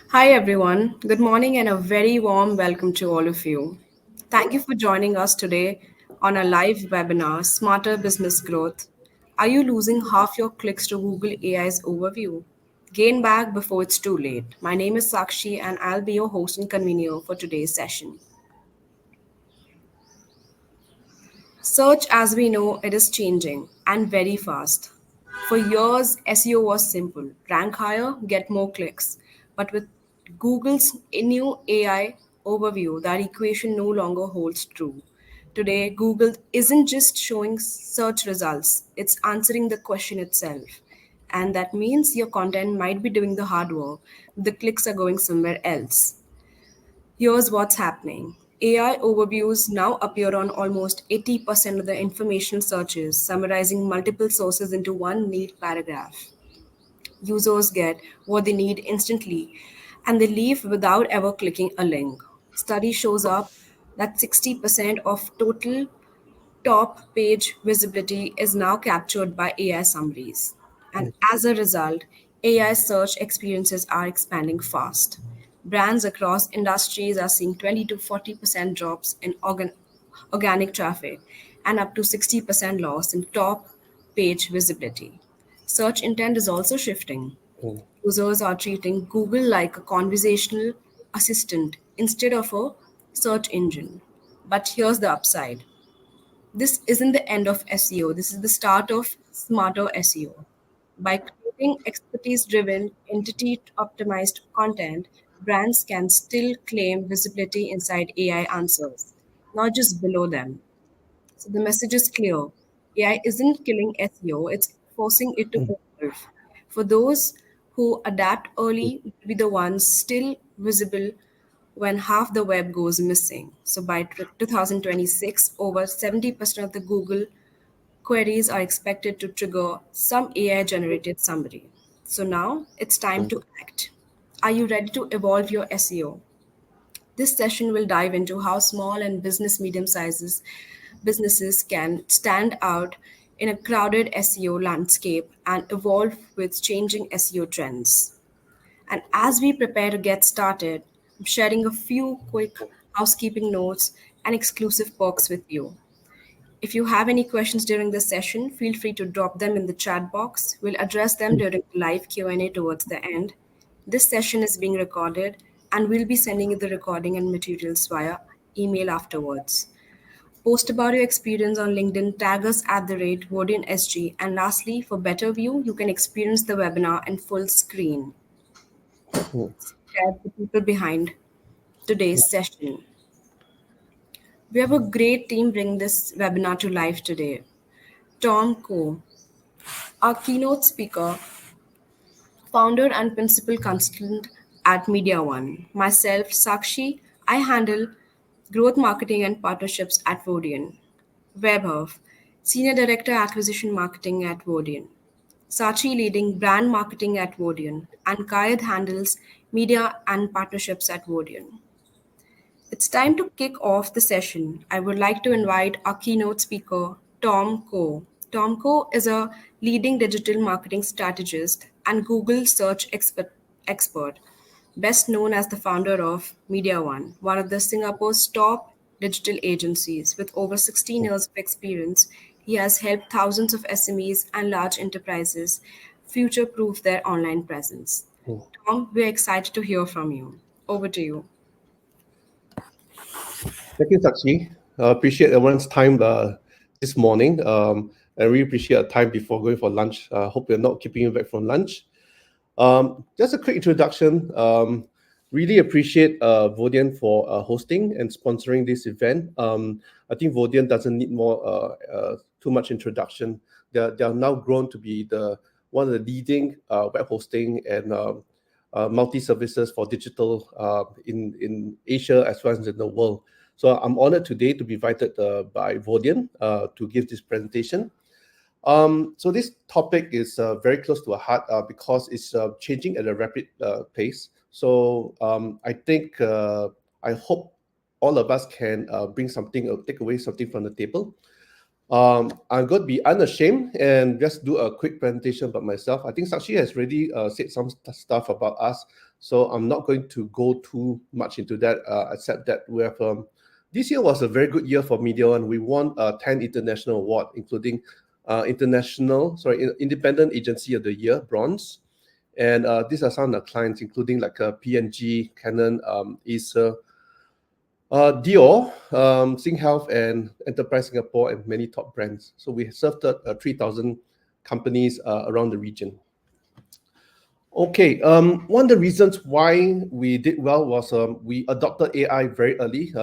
Hi, everyone. Good morning and a very warm welcome to all of you. Thank you for joining us today on a live webinar, Smarter Business Growth. Are you losing half your clicks to Google AI's overview? Gain back before it's too late. My name is Sakshi and I'll be your host and convener for today's session. Search, as we know, it is changing and very fast. For years, SEO was simple rank higher, get more clicks. But with Google's new AI overview, that equation no longer holds true. Today, Google isn't just showing search results, it's answering the question itself. And that means your content might be doing the hard work, the clicks are going somewhere else. Here's what's happening. AI overviews now appear on almost 80% of the information searches, summarizing multiple sources into one neat paragraph. Users get what they need instantly, and they leave without ever clicking a link. Study shows up that 60% of total top page visibility is now captured by AI summaries. And as a result, AI search experiences are expanding fast. Brands across industries are seeing 20 to 40% drops in organic traffic and up to 60% loss in top page visibility. Search intent is also shifting. Users are treating Google like a conversational assistant instead of a search engine. But here's the upside: this isn't the end of SEO. This is the start of smarter SEO. By creating expertise driven, entity optimized content, brands can still claim visibility inside AI answers, not just below them. So the message is clear: AI isn't killing SEO, it's forcing it to evolve. For those who adapt early, will be the ones still visible when half the web goes missing. So by 2026, over 70% of the Google queries are expected to trigger some AI generated summary. So now it's time to act. Are you ready to evolve your SEO? This session will dive into how small and medium sizes businesses can stand out in a crowded SEO landscape and evolve with changing SEO trends. And as we prepare to get started, I'm sharing a few quick housekeeping notes and exclusive perks with you. If you have any questions during this session, feel free to drop them in the chat box. We'll address them during the live Q&A towards the end. This session is being recorded and we'll be sending you the recording and materials via email afterwards. Post about your experience on LinkedIn, tag us at the rate Vodien SG. And lastly, for better view, you can experience the webinar in full screen. Share the people behind today's session. We have a great team bringing this webinar to life today. Tom Ko, our keynote speaker, founder and principal consultant at MediaOne. Myself, Sakshi, I handle growth marketing and partnerships at Vodien. Webhoff, senior director acquisition marketing at Vodien. Saachi leading brand marketing at Vodien, and Kayed handles media and partnerships at Vodien. It's time to kick off the session. I would like to invite our keynote speaker, Tom Ko. Tom Ko is a leading digital marketing strategist and Google search expert, best known as the founder of MediaOne, one of the Singapore's top digital agencies. With over 16 years of experience, he has helped thousands of SMEs and large enterprises future proof their online presence. Tom, we're excited to hear from you. Over to you. Thank you, Sakshi. Appreciate everyone's time this morning. I really appreciate the time before going for lunch. Hope you're not keeping you back from lunch. Just a quick introduction. Really appreciate Vodien for hosting and sponsoring this event. I think Vodien doesn't need too much introduction. They are now grown to be one of the leading web hosting and multi-services for digital in Asia as well as in the world. So I'm honored today to be invited by Vodien to give this presentation. So this topic is very close to our heart because it's changing at a rapid pace. So I hope all of us can bring something, or take away something from the table. I'm going to be unashamed and just do a quick presentation about myself. I think Sakshi has already said some stuff about us, so I'm not going to go too much into that, except that we have this year was a very good year for Media One. We won 10 international award, including Independent Agency of the Year, bronze. And these are some of the clients, including like P&G, Canon, Acer, Dior, Sing Health, and Enterprise Singapore, and many top brands. So we served 3,000 companies around the region. Okay, one of the reasons why we did well was we adopted AI very early.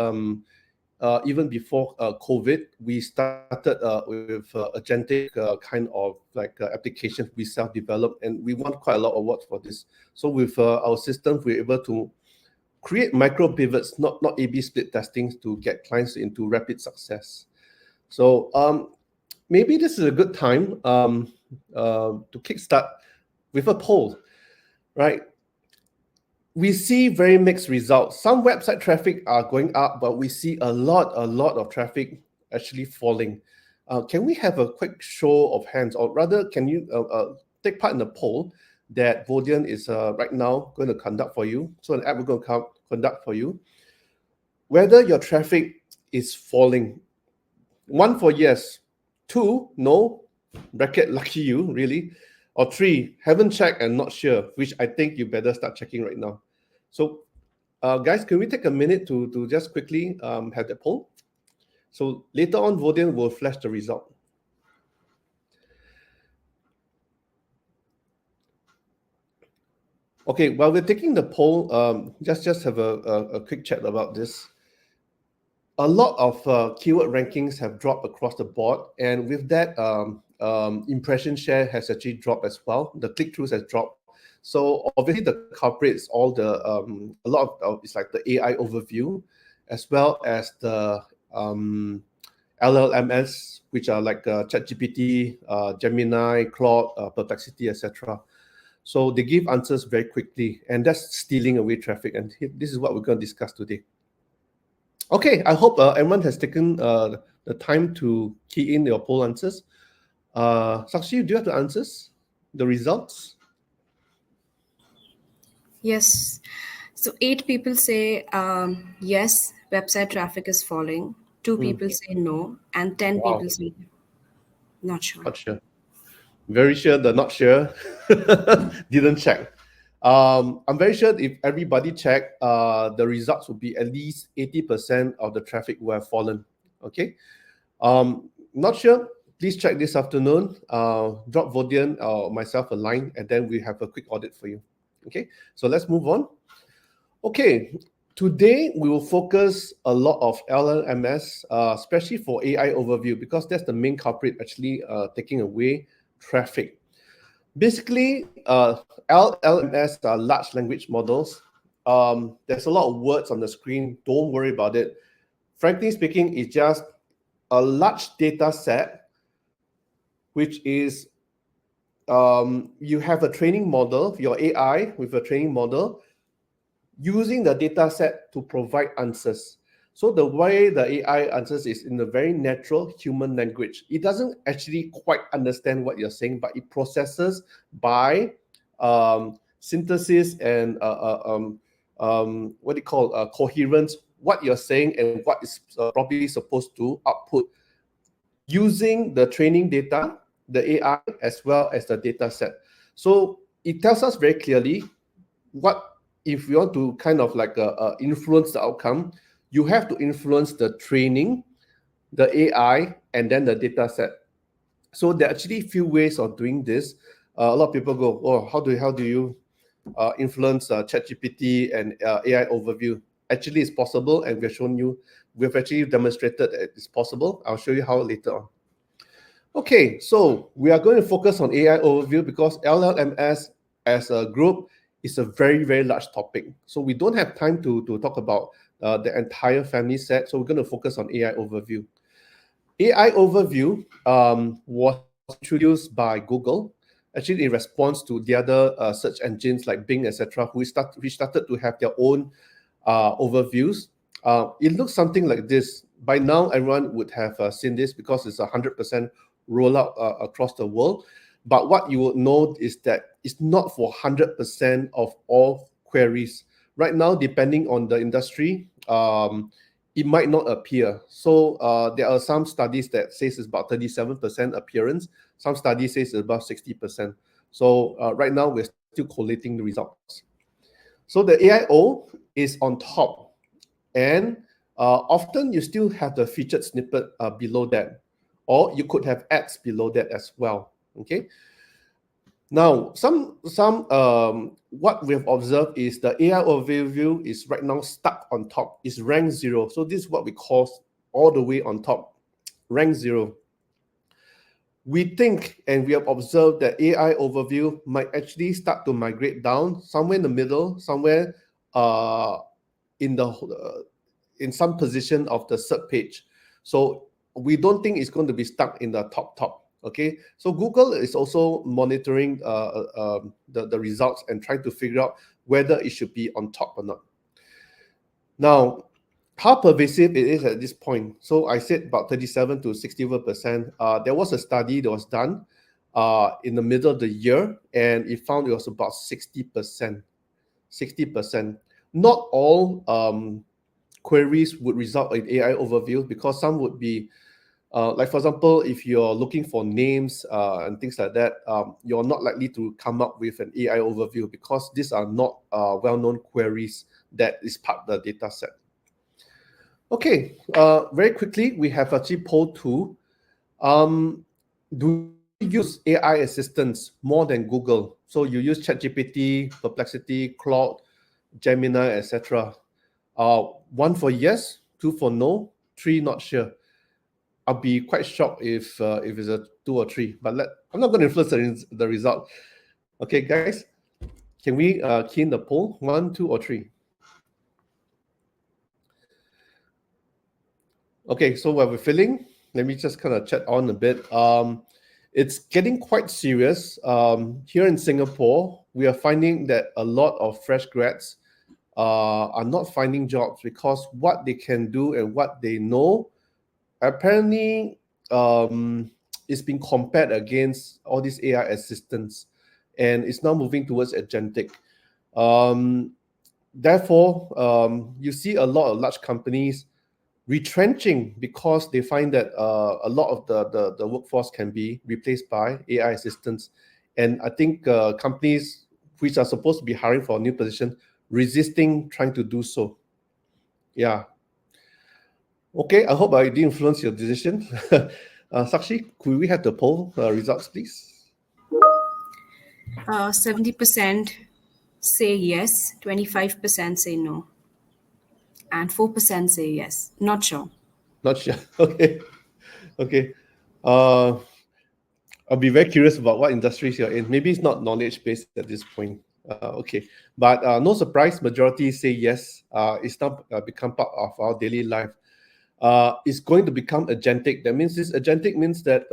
Even before COVID, we started with agentic kind of like applications we self-developed, and we won quite a lot of awards for this. So with our systems, we're able to create micro pivots, not A/B split testing, to get clients into rapid success. So maybe this is a good time to kickstart with a poll, right? We see very mixed results. Some website traffic are going up, but we see a lot of traffic actually falling. Can we have a quick show of hands, or rather, can you take part in the poll that Vodien is right now going to conduct for you? So an app we're going to conduct for you. Whether your traffic is falling. 1 for yes, 2 no, bracket lucky you really, or 3 haven't checked and not sure, which I think you better start checking right now. So guys, can we take a minute to just quickly have the poll? So later on, Vodien will flash the result. Okay, while we're taking the poll, just have a quick chat about this. A lot of keyword rankings have dropped across the board, and with that, impression share has actually dropped as well. The click-throughs has dropped. So obviously the culprits, all the a lot of it's like the AI overview, as well as the LLMS, which are like ChatGPT, Gemini, Claude, Perplexity, etc. So they give answers very quickly, and that's stealing away traffic. And this is what we're going to discuss today. Okay, I hope everyone has taken the time to key in your poll answers. Sakshi, do you have the answers, the results? Yes. So 8 people say yes, website traffic is falling. 2 people say no, and 10 Wow, people say not sure. not sure. Very sure the not sure didn't check. I'm very sure if everybody checked, the results would be at least 80% of the traffic will have fallen. Okay. Not sure. Please check this afternoon. Drop Vodien or myself a line, and then we have a quick audit for you. Okay. So let's move on. Okay. Today we will focus a lot of LLMS, especially for AI overview, because that's the main culprit actually taking away traffic. Basically, LLMS are large language models. There's a lot of words on the screen. Don't worry about it. Frankly speaking, it's just a large data set, which is you have a training model, your AI with a training model, using the data set to provide answers. So the way the AI answers is in a very natural human language. It doesn't actually quite understand what you're saying, but it processes by synthesis and what do you call coherence, what you're saying and what is probably supposed to output using the training data, the AI, as well as the data set. So it tells us very clearly what if you want to kind of like influence the outcome, you have to influence the training, the AI, and then the data set. So there are actually a few ways of doing this. A lot of people go, oh, how do you influence ChatGPT and AI overview? Actually, it's possible, and we've actually demonstrated that it's possible. I'll show you how later on. Okay, so we are going to focus on AI overview because LLMS as a group is a very, very large topic. So we don't have time to talk about the entire family set. So we're going to focus on AI overview. AI overview was introduced by Google, actually in response to the other search engines like Bing, etc., which started to have their own overviews. It looks something like this. By now, everyone would have seen this because it's 100% rollout across the world. But what you would know is that it's not for 100% of all queries. Right now, depending on the industry, it might not appear. So there are some studies that says it's about 37% appearance. Some studies says it's about 60%. So right now, we're still collating the results. So the AIO is on top, and often you still have the featured snippet below that, or you could have ads below that as well. Okay. Now, what we have observed is the AI overview is right now stuck on top. It's rank 0. So this is what we call all the way on top, rank 0. We think and we have observed that AI overview might actually start to migrate down somewhere in the middle, somewhere in the in some position of the search page. So we don't think it's going to be stuck in the top. Okay, so Google is also monitoring the results and trying to figure out whether it should be on top or not. Now, how pervasive it is at this point. So I said about 37 to 61%. There was a study that was done in the middle of the year, and it found it was about 60%. 60%. Not all queries would result in AI overview, because some would be like, for example, if you're looking for names and things like that, you're not likely to come up with an AI overview, because these are not well-known queries that is part of the data set. Okay, very quickly, we have actually poll 2. Do you use AI assistants more than Google? So you use ChatGPT, Perplexity, Claude, Gemini, etc. 1 for yes, 2 for no, 3 not sure. I'll be quite shocked if it's a 2 or 3, but I'm not going to influence the result. Okay, guys, can we key in the poll? 1, 2, or 3? Okay, so while we're filling, let me just kind of chat on a bit. It's getting quite serious. Here in Singapore, we are finding that a lot of fresh grads are not finding jobs, because what they can do and what they know apparently is being compared against all these AI assistants, and it's now moving towards agentic. Therefore, you see a lot of large companies retrenching, because they find that a lot of the workforce can be replaced by AI assistants. And I think companies which are supposed to be hiring for a new position resisting trying to do so. Yeah. Okay, I hope I didn't influence your decision. Sakshi, could we have the poll results, please? 70% say yes, 25% say no, and 4% say yes. Not sure. Not sure. Okay. Okay. I'll be very curious about what industries you're in. Maybe it's not knowledge-based at this point. Okay. But no surprise, majority say yes. It's now become part of our daily life. It's going to become agentic. That means this agentic means that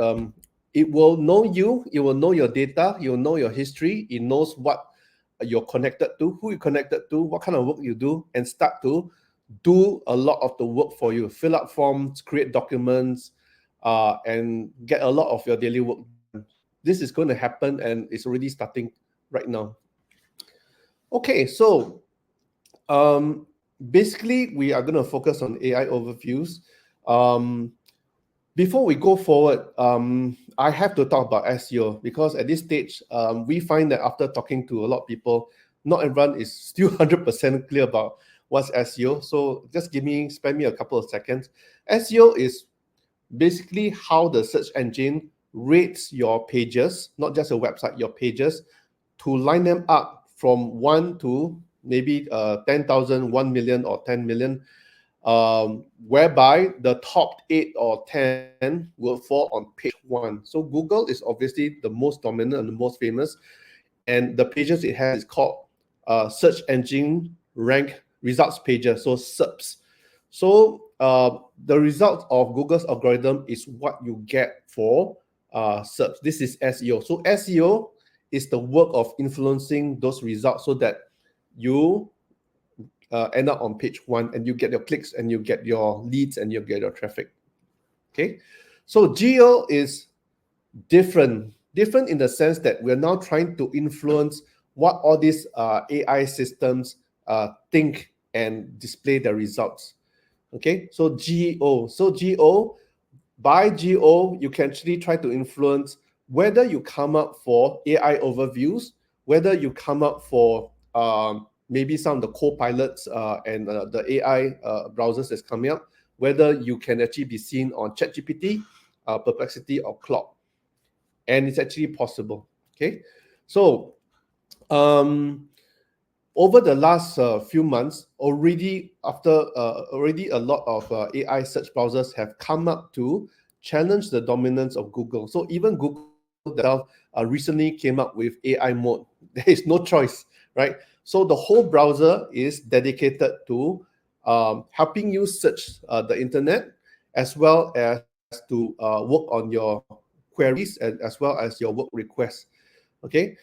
it will know you, it will know your data, it will know your history, it knows what you're connected to, who you're connected to, what kind of work you do, and start to do a lot of the work for you. Fill out forms, create documents, and get a lot of your daily work done. This is going to happen, and it's already starting right now. Okay, so basically, we are going to focus on AI overviews. Before we go forward, I have to talk about SEO, because at this stage, we find that after talking to a lot of people, not everyone is still 100% clear about what's SEO. So just spare me a couple of seconds. SEO is basically how the search engine rates your pages, not just a website, your pages, to line them up from 1 to maybe 10,000, 1 million, or 10 million, whereby the top 8 or 10 will fall on page 1. So Google is obviously the most dominant and the most famous, and the pages it has is called search engine rank results pages, so SERPs. So the result of Google's algorithm is what you get for SERPs. This is SEO. So SEO is the work of influencing those results so that you end up on page one, and you get your clicks and you get your leads and you get your traffic. Okay, so geo is different in the sense that we're now trying to influence what all these AI systems think and display the results. Okay, so geo, by geo, you can actually try to influence whether you come up for AI overviews, whether you come up for maybe some of the co-pilots and the AI browsers that's coming up, whether you can actually be seen on ChatGPT, Perplexity, or Claude. And it's actually possible. Okay, so over the last few months, already a lot of AI search browsers have come up to challenge the dominance of Google. So even Google themselves recently came up with AI mode. There is no choice, right? So the whole browser is dedicated to helping you search the internet, as well as to work on your queries and as well as your work requests. Okay.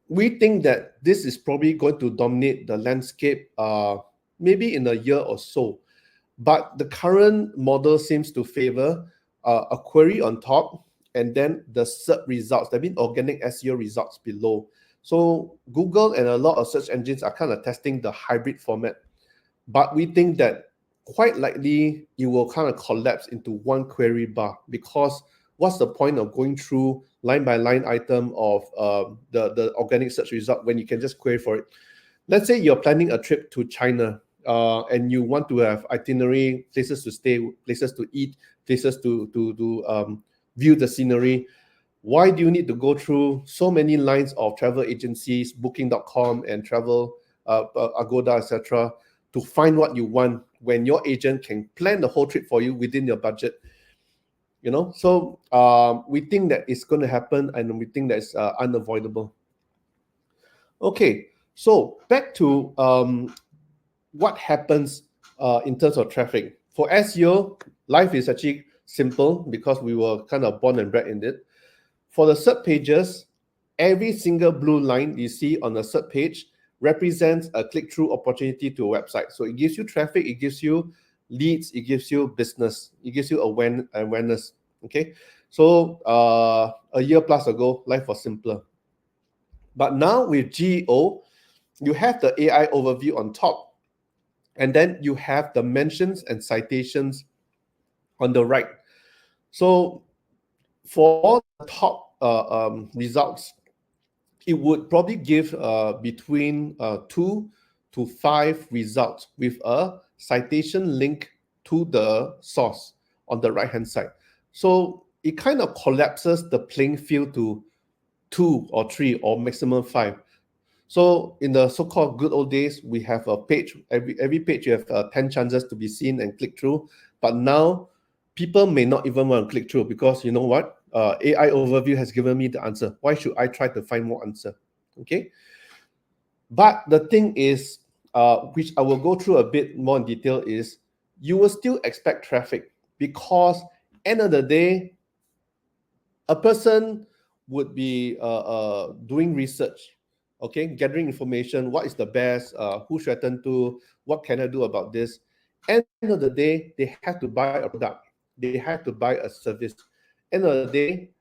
We think that this is probably going to dominate the landscape maybe in a year or so. But the current model seems to favor a query on top and then the SERP results, that means organic SEO results below. So Google and a lot of search engines are kind of testing the hybrid format. But we think that quite likely it will kind of collapse into one query bar, because what's the point of going through line by line item of the organic search result when you can just query for it? Let's say you're planning a trip to China and you want to have itinerary, places to stay, places to eat, places to view the scenery. Why do you need to go through so many lines of travel agencies, Booking.com and Travel Agoda, etc., to find what you want when your agent can plan the whole trip for you within your budget? So we think that it's going to happen, and we think that it's unavoidable. Okay, so back to what happens in terms of traffic. For SEO, life is actually simple because we were kind of born and bred in it. For the SERP pages, every single blue line you see on the SERP page represents a click-through opportunity to a website. So it gives you traffic, it gives you leads, it gives you business, it gives you awareness. Okay, so a year plus ago, life was simpler. But now with GEO, you have the AI overview on top, and then you have the mentions and citations on the right. So for all the top results, it would probably give between 2 to 5 results with a citation link to the source on the right hand side. So it kind of collapses the playing field to 2 or 3 or maximum 5. So in the so-called good old days, we have a page, every page you have 10 chances to be seen and click through. But now people may not even want to click through, because you know what? AI overview has given me the answer. Why should I try to find more answer? Okay. But the thing is, which I will go through a bit more in detail, is you will still expect traffic, because end of the day, a person would be doing research, okay, gathering information. What is the best? Who should I turn to? What can I do about this? End of the day, they have to buy a product. They have to buy a service. End of the day,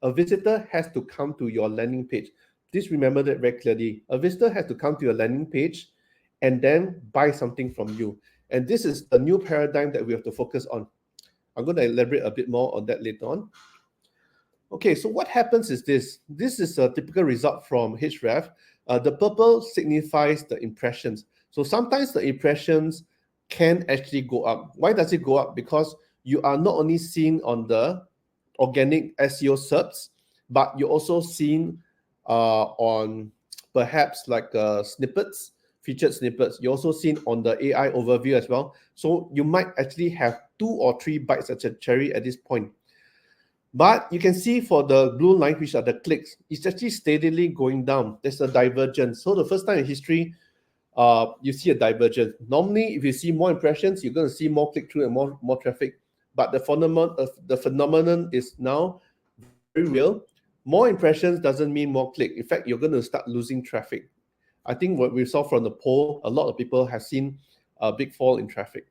a visitor has to come to your landing page. Please remember that very clearly. A visitor has to come to your landing page and then buy something from you. And this is the new paradigm that we have to focus on. I'm going to elaborate a bit more on that later on. Okay, so what happens is this. This is a typical result from Href. The purple signifies the impressions. So sometimes the impressions can actually go up. Why does it go up? Because you are not only seen on the organic SEO SERPs, but you're also seen on perhaps like snippets, featured snippets. You're also seen on the AI overview as well. So you might actually have 2 or 3 bites at a cherry at this point. But you can see for the blue line, which are the clicks, it's actually steadily going down. There's a divergence. So the first time in history, you see a divergence. Normally, if you see more impressions, you're going to see more click-through and more traffic. But the phenomenon is now very real. More impressions doesn't mean more click. In fact, you're going to start losing traffic. I think what we saw from the poll, a lot of people have seen a big fall in traffic.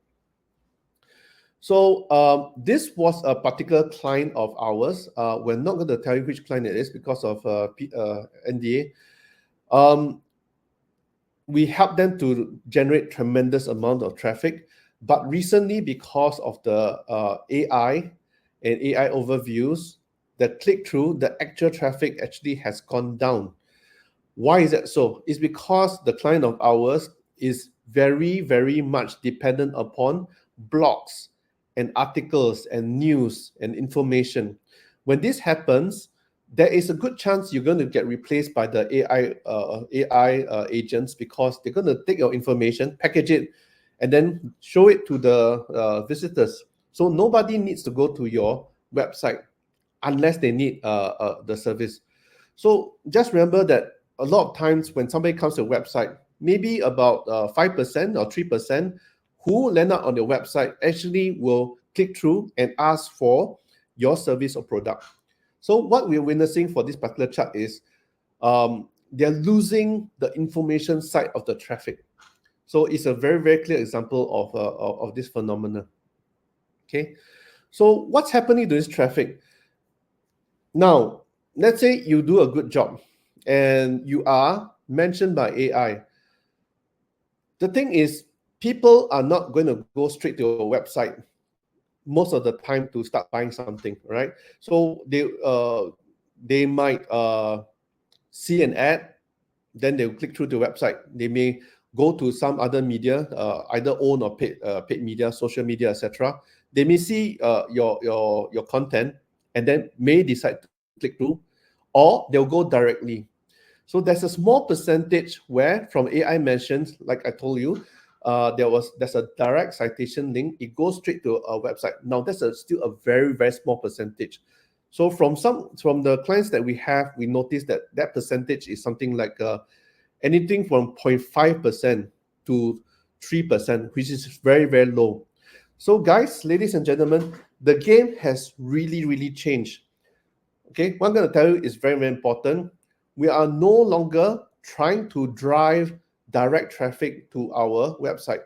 So this was a particular client of ours. We're not going to tell you which client it is because of NDA. We helped them to generate tremendous amount of traffic, but recently, because of the AI and AI overviews, the click-through, the actual traffic actually has gone down. Why is that so? It's because the client of ours is very, very much dependent upon blogs and articles and news and information. When this happens, there is a good chance you're going to get replaced by the AI agents, because they're going to take your information, package it, and then show it to the visitors. So nobody needs to go to your website unless they need the service. So just remember that a lot of times when somebody comes to a website, maybe about 5% or 3% who land up on your website actually will click through and ask for your service or product. So what we're witnessing for this particular chart is they're losing the information side of the traffic. So it's a very, very clear example of this phenomenon. Okay, so what's happening to this traffic? Now, let's say you do a good job and you are mentioned by AI. The thing is, people are not going to go straight to your website most of the time to start buying something, right? So they might see an ad, then they'll click through the website. They may go to some other media, either own or paid media, social media, etc. They may see your content and then may decide to click through, or they'll go directly. So there's a small percentage where from AI mentions, like I told you, there's a direct citation link. It goes straight to a website. Now that's still a very, very small percentage. So from the clients that we have, we noticed that percentage is something like anything from 0.5% to 3%, which is very, very low. So guys, ladies and gentlemen, the game has really, really changed. Okay, what I'm going to tell you is very, very important. We are no longer trying to drive direct traffic to our website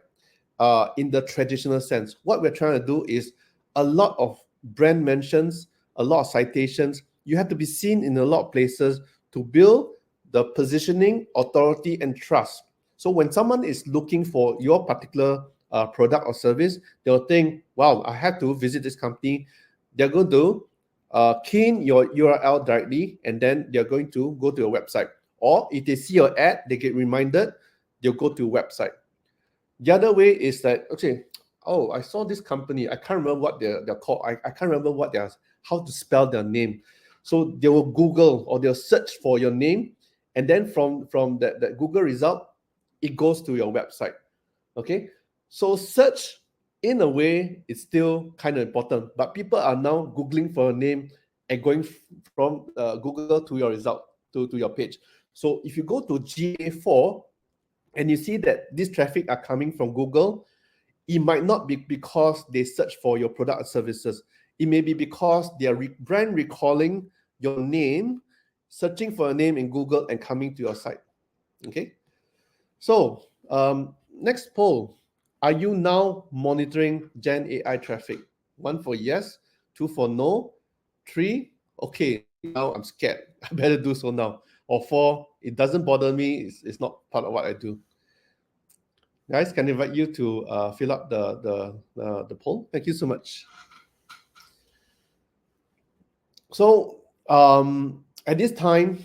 in the traditional sense. What we're trying to do is a lot of brand mentions, a lot of citations. You have to be seen in a lot of places to build the positioning, authority, and trust. So when someone is looking for your particular product or service, they'll think, wow, I have to visit this company. They're going to key in your URL directly, and then they're going to go to your website. Or if they see your ad, they get reminded, they'll go to your website. The other way is that, okay, oh, I saw this company. I can't remember what they're called. I can't remember how to spell their name. So they will Google or they'll search for your name, and then from that Google result, it goes to your website. Okay, so search in a way is still kind of important, but people are now Googling for a name and going from Google to your result, to your page. So if you go to GA4 and you see that this traffic are coming from Google, it might not be because they search for your product or services. It may be because they are brand recalling your name, searching for a name in Google and coming to your site. Okay, so next poll. Are you now monitoring Gen AI traffic? 1 for yes, 2 for no, 3, okay, now I'm scared. I better do so now. Or 4, it doesn't bother me. It's not part of what I do. Guys, can I invite you to fill up the poll? Thank you so much. So at this time,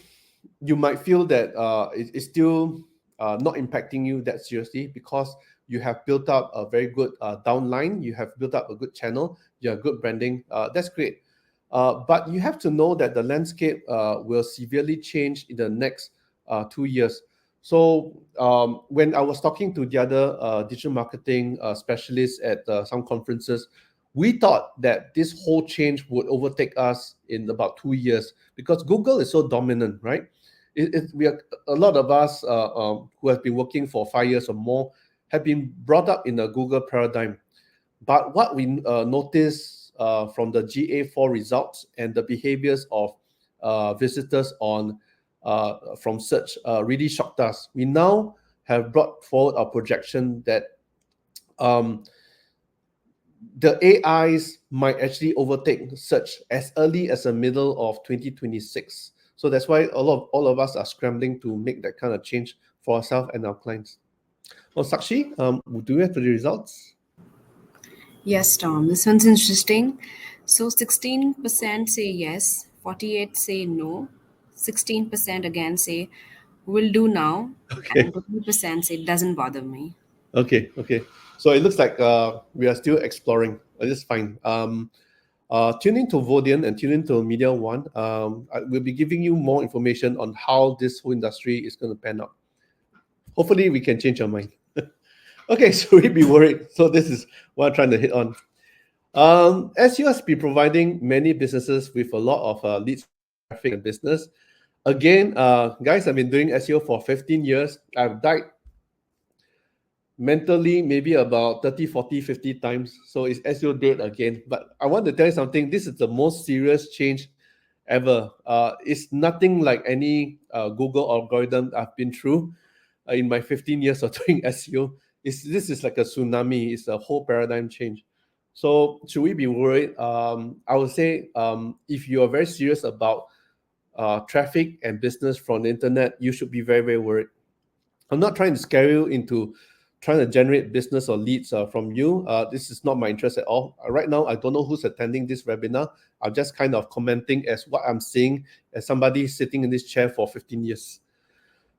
you might feel that it's still not impacting you that seriously, because you have built up a very good downline, you have built up a good channel, you have good branding. That's great. But you have to know that the landscape will severely change in the next 2 years. So when I was talking to the other digital marketing specialists at some conferences, we thought that this whole change would overtake us in about 2 years, because Google is so dominant, right? We are, a lot of us who have been working for 5 years or more have been brought up in a Google paradigm. But what we notice from the GA4 results and the behaviors of visitors on from search really shocked us. We now have brought forward our projection that um, the AIs might actually overtake search as early as the middle of 2026. So that's why all of us are scrambling to make that kind of change for ourselves and our clients. Well, Sakshi, do we have the results? Yes, Tom, this one's interesting. So 16% say yes, 48 say no, 16% again say will do now, and Okay, 20% say doesn't bother me. okay. So it looks like we are still exploring. It's fine. Tune in to Vodien and tune in to MediaOne. We'll be giving you more information on how this whole industry is going to pan out. Hopefully, we can change our mind. Okay, so we be worried. So this is what I'm trying to hit on. SEO has been providing many businesses with a lot of leads, traffic, and business. Again, guys, I've been doing SEO for 15 years. I've died mentally maybe about 30, 40, 50 times. So it's SEO dead again. But I want to tell you something. This is the most serious change ever. It's nothing like any Google algorithm I've been through in my 15 years of doing SEO. This is like a tsunami. It's a whole paradigm change. So should we be worried? I would say if you are very serious about traffic and business from the internet, you should be very, very worried. I'm not trying to scare you into trying to generate business or leads from you. This is not my interest at all. Right now, I don't know who's attending this webinar. I'm just kind of commenting as what I'm seeing as somebody sitting in this chair for 15 years.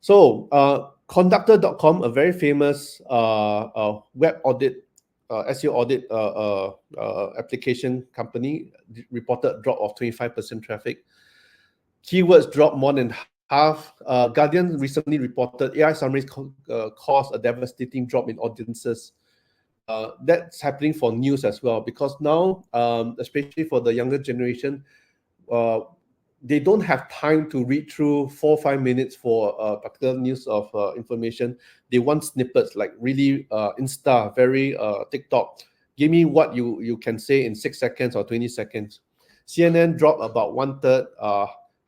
So, Conductor.com, a very famous web audit, SEO audit application company, reported a drop of 25% traffic. Keywords dropped more than half. Guardian recently reported AI summaries caused a devastating drop in audiences. That's happening for news as well, because now, especially for the younger generation, uh, they don't have time to read through 4 or 5 minutes for particular news of information. They want snippets, like really Insta, very TikTok. Give me what you can say in 6 seconds or 20 seconds. CNN dropped about one third.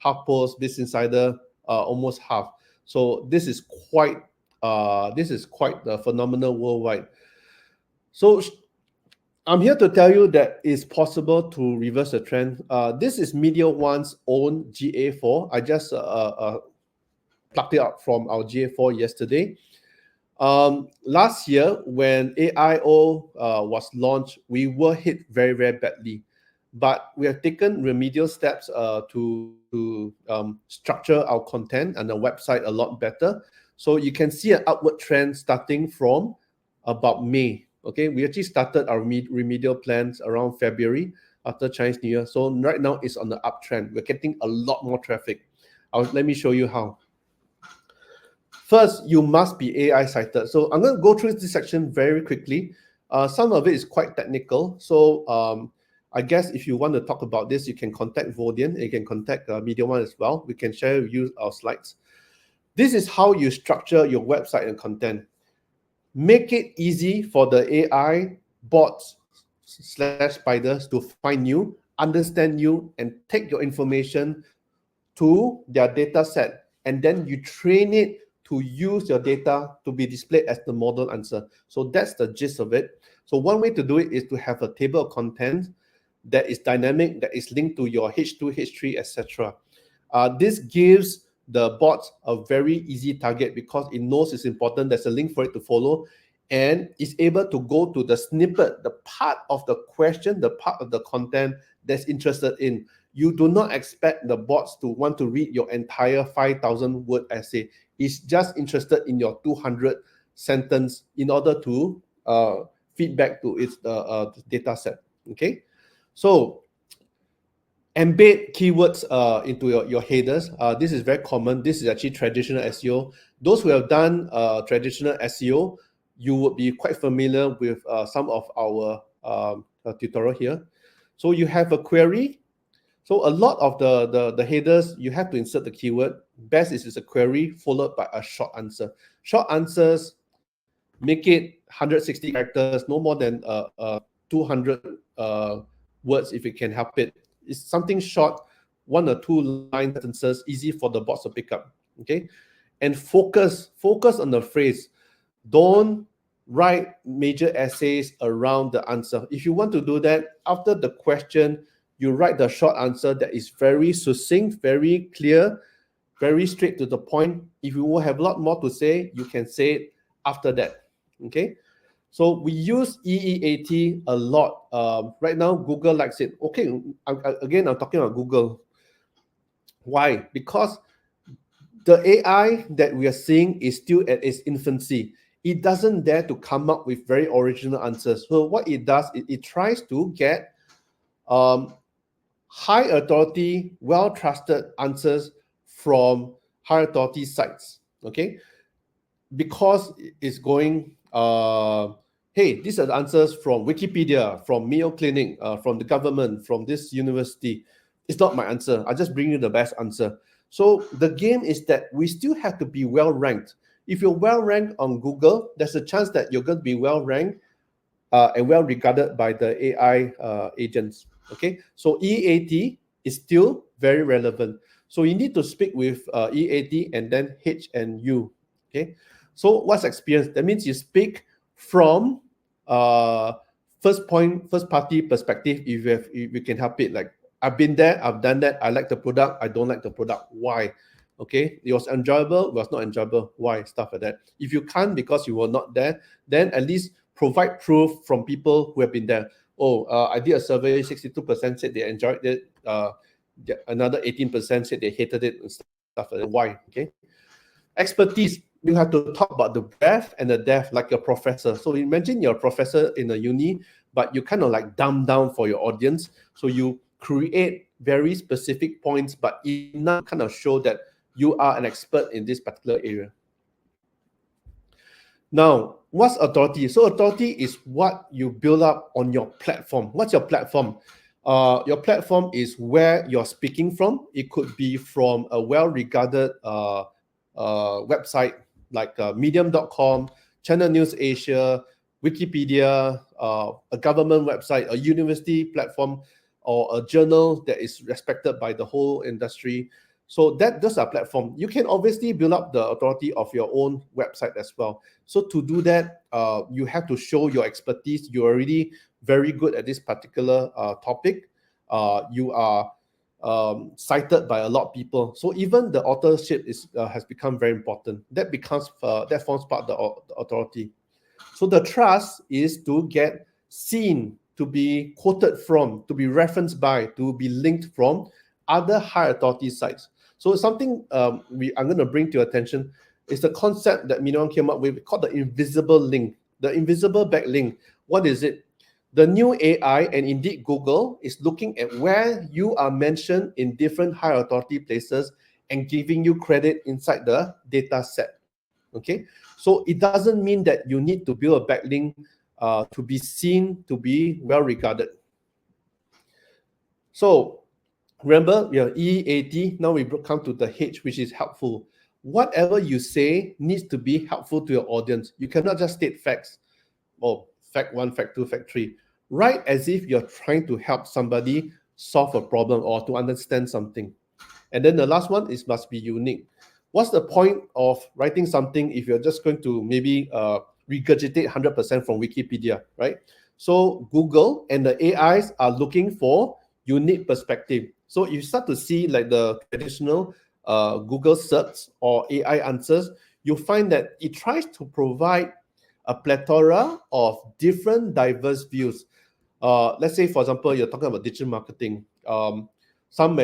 HuffPost, Business Insider, almost half. So this is quite phenomenal worldwide. So I'm here to tell you that it's possible to reverse the trend. This is MediaOne's own GA4. I just plucked it out from our GA4 yesterday. Last year, when AIO was launched, we were hit very, very badly. But we have taken remedial steps to structure our content and the website a lot better. So you can see an upward trend starting from about May. Okay, we actually started our remedial plans around February after Chinese New Year. So right now it's on the uptrend. We're getting a lot more traffic. Let me show you how. First, you must be AI cited. So I'm going to go through this section very quickly. Some of it is quite technical. So I guess if you want to talk about this, you can contact Vodien. You can contact MediaOne as well. We can share with you our slides. This is how you structure your website and content. Make it easy for the AI bots / spiders to find you, understand you, and take your information to their data set. And then you train it to use your data to be displayed as the model answer. So that's the gist of it. So one way to do it is to have a table of contents that is dynamic, that is linked to your H2, H3, etc. This gives the bots a very easy target because it knows it's important. There's a link for it to follow, and is able to go to the snippet, the part of the question, the part of the content that's interested in. You do not expect the bots to want to read your entire 5,000 word essay. It's just interested in your 200 sentence in order to feedback to its data set. Okay, so embed keywords into your headers. This is very common. This is actually traditional SEO. Those who have done traditional SEO, you would be quite familiar with some of our tutorial here. So you have a query. So a lot of the headers, you have to insert the keyword. Best is a query followed by a short answer. Short answers, make it 160 characters, no more than 200 words if you can help it. It's something short one or two line sentences, easy for the bots to pick up. Okay, and focus on the phrase. Don't write major essays around the answer. If you want to do that, after the question, you write the short answer that is very succinct, very clear, very straight to the point. If you will have a lot more to say, you can say it after that. Okay, so we use EEAT a lot. Right now, Google likes it. Okay, I'm talking about Google. Why? Because the AI that we are seeing is still at its infancy. It doesn't dare to come up with very original answers. So what it does, it tries to get um, high authority, well trusted answers from high authority sites. Okay, because it's going, hey, these are the answers from Wikipedia, from Mayo Clinic, from the government, from this university. It's not my answer. I just bring you the best answer. So the game is that we still have to be well ranked. If you're well ranked on Google, there's a chance that you're going to be well ranked and well regarded by the AI agents. Okay, so EAT is still very relevant. So you need to speak with EAT and then H and U. Okay, so what's experience? That means you speak from uh, first party perspective. If you can help it, like I've been there, I've done that. I like the product. I don't like the product. Why? Okay, it was enjoyable. It was not enjoyable. Why? Stuff like that. If you can't because you were not there, then at least provide proof from people who have been there. Oh, I did a survey. 62% said they enjoyed it. Another 18% said they hated it and stuff like that. Why? Okay, expertise. You have to talk about the breadth and the depth like a professor. So imagine you're a professor in a uni, but you kind of like dumb down for your audience. So you create very specific points, but enough kind of show that you are an expert in this particular area. Now, what's authority? So authority is what you build up on your platform. What's your platform? Your platform is where you're speaking from. It could be from a well-regarded website like medium.com, Channel News Asia, Wikipedia, a government website, a university platform, or a journal that is respected by the whole industry. So those are platform. You can obviously build up the authority of your own website as well. So to do that, you have to show your expertise. You're already very good at this particular topic. You are cited by a lot of people. So even the authorship has become very important. That forms part of the authority. So the trust is to get seen, to be quoted from, to be referenced by, to be linked from other high authority sites. So something I'm going to bring to your attention is the concept that MediaOne came up with called the invisible link, the invisible backlink. What is it? The new AI and indeed Google is looking at where you are mentioned in different high authority places and giving you credit inside the data set. Okay, so it doesn't mean that you need to build a backlink to be seen, to be well regarded. So remember, we are EAT. Now we come to the H, which is helpful. Whatever you say needs to be helpful to your audience. You cannot just state facts. Oh, fact 1, fact 2, fact 3. Write as if you're trying to help somebody solve a problem or to understand something. And then the last one is must be unique. What's the point of writing something if you're just going to maybe regurgitate 100% from Wikipedia, right? So Google and the AIs are looking for unique perspective. So you start to see like the traditional Google search or AI answers, you find that it tries to provide a plethora of different diverse views. Let's say, for example, you're talking about digital marketing. Some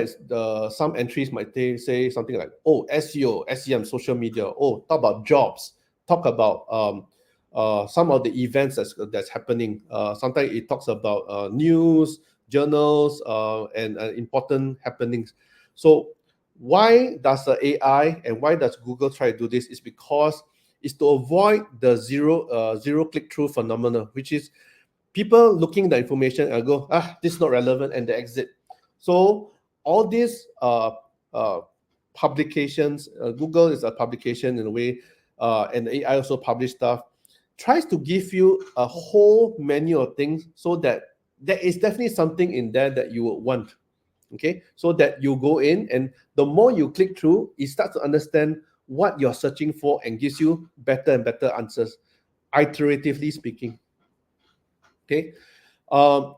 entries might say something like, oh, SEO, SEM, social media. Oh, talk about jobs. Talk about some of the events that's happening. Sometimes it talks about news, journals, and important happenings. So why does the AI and why does Google try to do this? Is because it's to avoid the zero click through phenomenon, which is people looking at the information and go, this is not relevant, and they exit. So all these publications, Google is a publication in a way, and AI also publish stuff, tries to give you a whole menu of things so that there is definitely something in there that you would want. Okay, so that you go in, and the more you click through, it starts to understand what you're searching for and gives you better and better answers, iteratively speaking. Okay,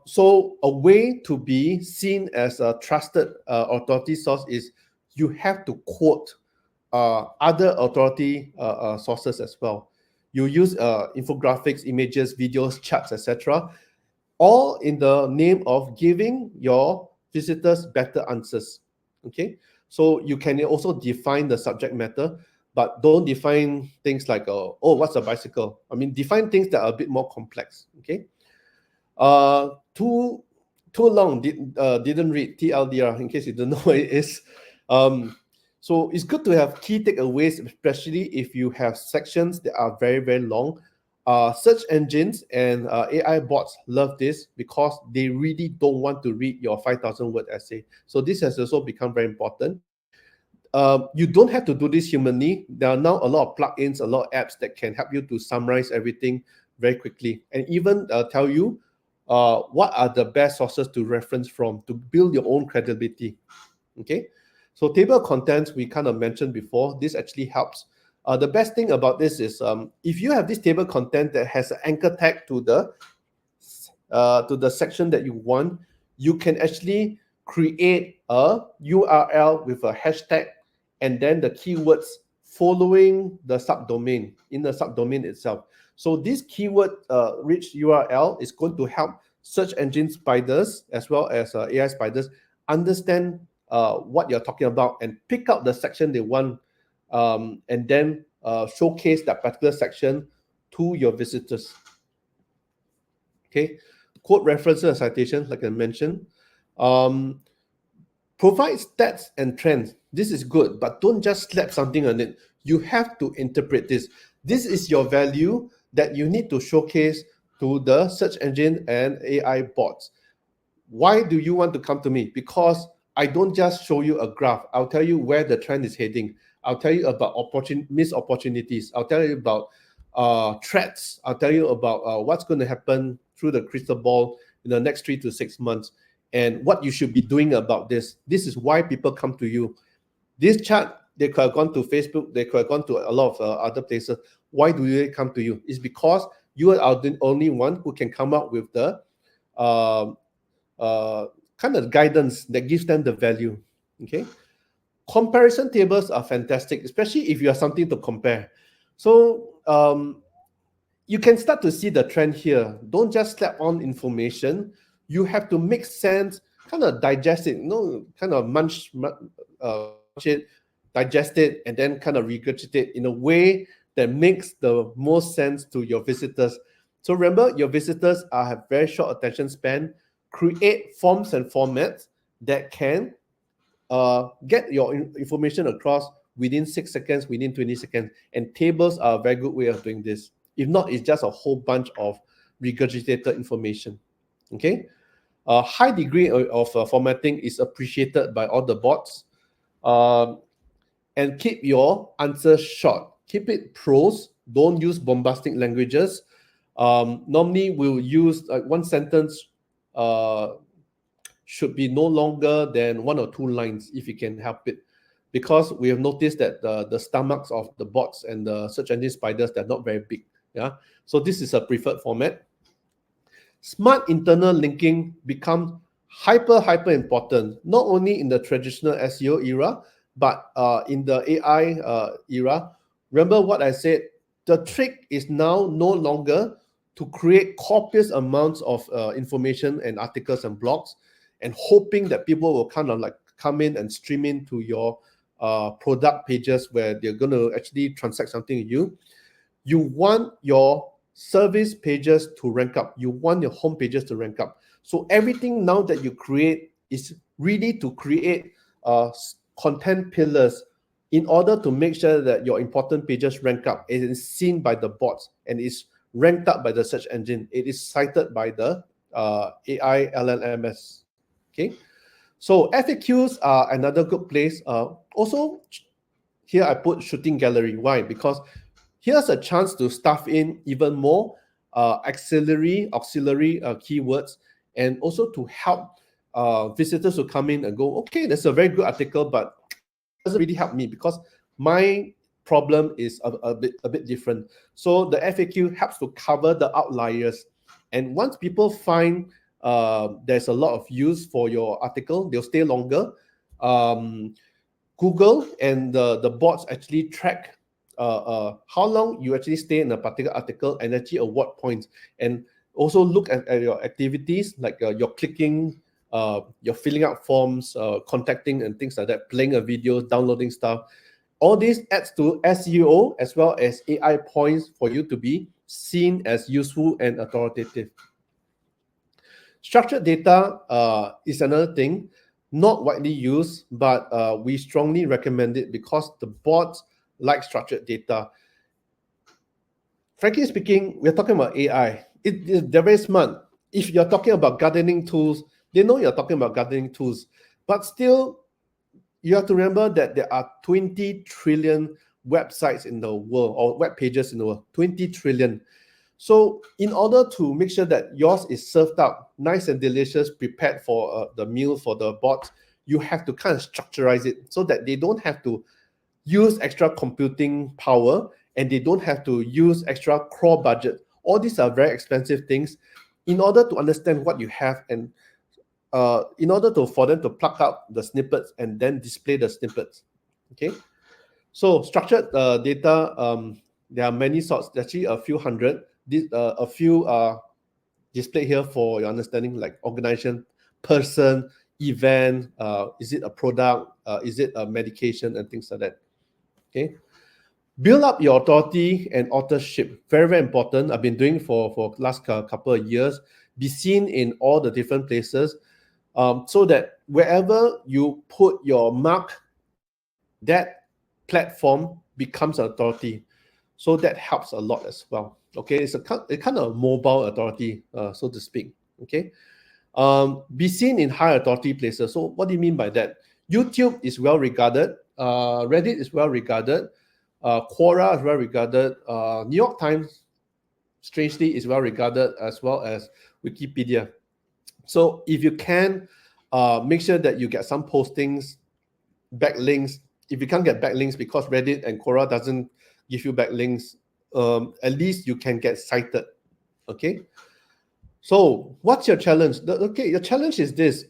so a way to be seen as a trusted authority source is you have to quote other authority sources as well. You use infographics, images, videos, charts, etc., all in the name of giving your visitors better answers. Okay, so you can also define the subject matter, but don't define things like oh, what's a bicycle. I mean, define things that are a bit more complex. Okay, uh, too too long didn't read TLDR, in case you don't know what it is. So it's good to have key takeaways, especially if you have sections that are very very long. Search engines and AI bots love this because they really don't want to read your 5,000 word essay. So this has also become very important. You don't have to do this humanly. There are now a lot of plugins, a lot of apps that can help you to summarize everything very quickly, and even tell you what are the best sources to reference from to build your own credibility. Okay, so table of contents we kind of mentioned before. This actually helps. The best thing about this is if you have this table content that has an anchor tag to the section that you want, you can actually create a URL with a hashtag and then the keywords following the subdomain in the subdomain itself. So this keyword rich URL is going to help search engine spiders as well as AI spiders understand what you're talking about and pick out the section they want, and then showcase that particular section to your visitors. Okay, quote references and citations, like I mentioned. Um, Provide stats and trends. This is good, but don't just slap something on it. You have to interpret this. This is your value that you need to showcase to the search engine and AI bots. Why do you want to come to me? Because I don't just show you a graph. I'll tell you where the trend is heading. I'll tell you about missed opportunities. I'll tell you about threats. I'll tell you about what's going to happen through the crystal ball in the next 3 to 6 months and what you should be doing about this. This is why people come to you. This chart, they could have gone to Facebook. They could have gone to a lot of other places. Why do they come to you? It's because you are the only one who can come up with the um uh, kind of guidance that gives them the value. Okay, comparison tables are fantastic, especially if you have something to compare. So you can start to see the trend here. Don't just slap on information. You have to make sense, kind of digest it, kind of munch it, digest it, and then kind of regurgitate in a way that makes the most sense to your visitors. So remember, your visitors have very short attention span. Create forms and formats that can get your information across within 6 seconds, within 20 seconds. And tables are a very good way of doing this. If not, it's just a whole bunch of regurgitated information. Okay. A high degree of formatting is appreciated by all the bots. And keep your answers short. Keep it prose. Don't use bombastic languages. Normally, we'll use one sentence should be no longer than 1 or 2 lines if you can help it, because we have noticed that the stomachs of the bots and the search engine spiders, they're not very big. Yeah, so this is a preferred format. Smart internal linking becomes hyper important, not only in the traditional SEO era, but in the AI era. Remember what I said, the trick is now no longer to create copious amounts of information and articles and blogs and hoping that people will kind of like come in and stream into your product pages where they're going to actually transact something with you. You want your service pages to rank up. You want your home pages to rank up. So everything now that you create is really to create content pillars in order to make sure that your important pages rank up. It is seen by the bots and is ranked up by the search engine. It is cited by the AI LLMS. Okay, so FAQs are another good place. Also, here I put shooting gallery. Why? Because here's a chance to stuff in even more auxiliary keywords, and also to help visitors will come in and go, okay, that's a very good article, but it doesn't really help me because my problem is a bit different. So the FAQ helps to cover the outliers. And once people find there's a lot of use for your article, they'll stay longer. Google and the bots actually track how long you actually stay in a particular article and actually award points, and also look at your activities like your clicking, your filling out forms, contacting and things like that, playing a video, downloading stuff. All this adds to SEO as well as AI points for you to be seen as useful and authoritative. Structured data is another thing, not widely used, but we strongly recommend it because the bots like structured data. Frankly speaking, we're talking about AI. They're very smart. If you're talking about gardening tools, they know you're talking about gardening tools. But still, you have to remember that there are 20 trillion websites in the world, or web pages in the world, 20 trillion. So in order to make sure that yours is served up nice and delicious, prepared for the meal for the bots, you have to kind of structurize it so that they don't have to use extra computing power and they don't have to use extra crawl budget. All these are very expensive things. In order to understand what you have, and in order for them to pluck out the snippets and then display the snippets. Okay, so structured data, there are many sorts, actually a few hundred. A few are displayed here for your understanding, like organization, person, event, is it a product, is it a medication, and things like that. Okay, build up your authority and authorship. Very, very important. I've been doing for last couple of years. Be seen in all the different places, so that wherever you put your mark, that platform becomes an authority. So that helps a lot as well. Okay, it's a kind of mobile authority, so to speak. Okay, be seen in high authority places. So what do you mean by that? YouTube is well regarded. Reddit is well regarded. Quora is well regarded. New York Times, strangely, is well regarded, as well as Wikipedia. So if you can, make sure that you get some postings, backlinks. If you can't get backlinks because Reddit and Quora doesn't give you backlinks, at least you can get cited. Okay. So what's your challenge? Your challenge is this.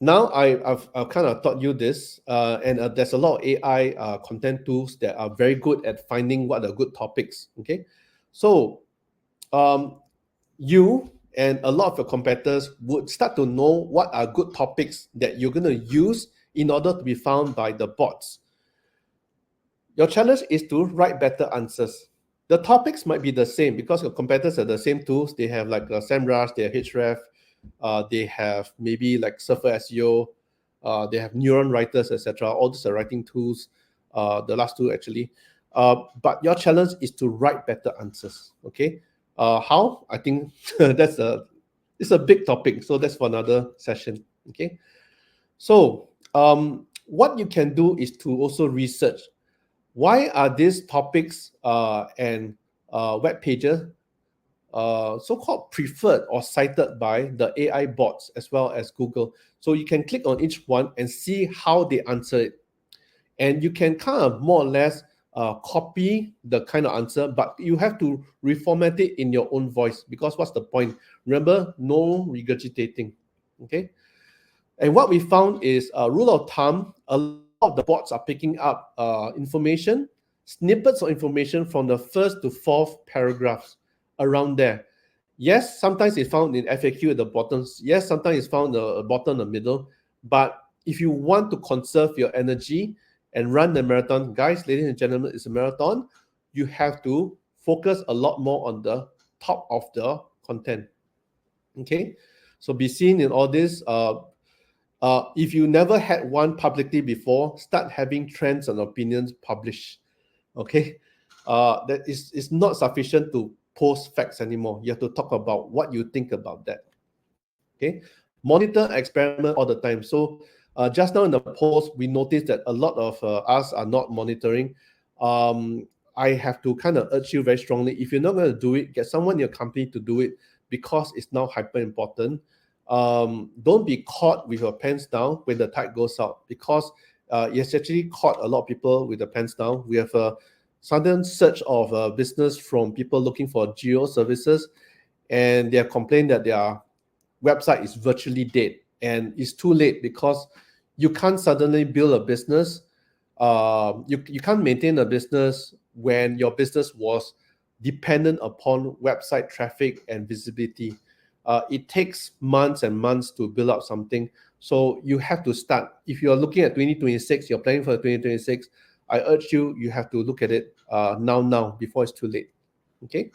Now I've kind of taught you this, and there's a lot of AI content tools that are very good at finding what are good topics. Okay, so you and a lot of your competitors would start to know what are good topics that you're going to use in order to be found by the bots. Your challenge is to write better answers. The topics might be the same because your competitors have the same tools. They have like SEMrush, they have Href, they have maybe like Surfer SEO, they have Neuron Writers, etc. All these are writing tools. The last two actually. But your challenge is to write better answers. Okay. How? I think it's a big topic. So that's for another session. Okay. So what you can do is to also research why are these topics and web pages so-called preferred or cited by the AI bots as well as Google. So you can click on each one and see how they answer it. And you can kind of more or less copy the kind of answer, but you have to reformat it in your own voice, because what's the point? Remember, no regurgitating. Okay. And what we found is a rule of thumb, a lot of the bots are picking up information, snippets of information from the first to fourth paragraphs around there. Yes, sometimes it's found in FAQ at the bottom. Yes, sometimes it's found at the bottom, the middle. But if you want to conserve your energy and run the marathon, guys, ladies and gentlemen, it's a marathon. You have to focus a lot more on the top of the content. Okay, so be seen in all this. If you never had one publicly before, start having trends and opinions published. Okay, that is not sufficient to post facts anymore. You have to talk about what you think about that. Okay, monitor, experiment all the time. So just now in the post, we noticed that a lot of us are not monitoring. I have to kind of urge you very strongly, if you're not going to do it, get someone in your company to do it, because it's now hyper important. don't be caught with your pants down when the tide goes out, because it's actually caught a lot of people with the pants down. We have a sudden surge of business from people looking for geo services, and they have complained that their website is virtually dead, and it's too late because you can't suddenly build a business. You can't maintain a business when your business was dependent upon website traffic and visibility. It takes months and months to build up something. So you have to start. If you're looking at 2026, you're planning for 2026, I urge you, you have to look at it now, before it's too late. Okay.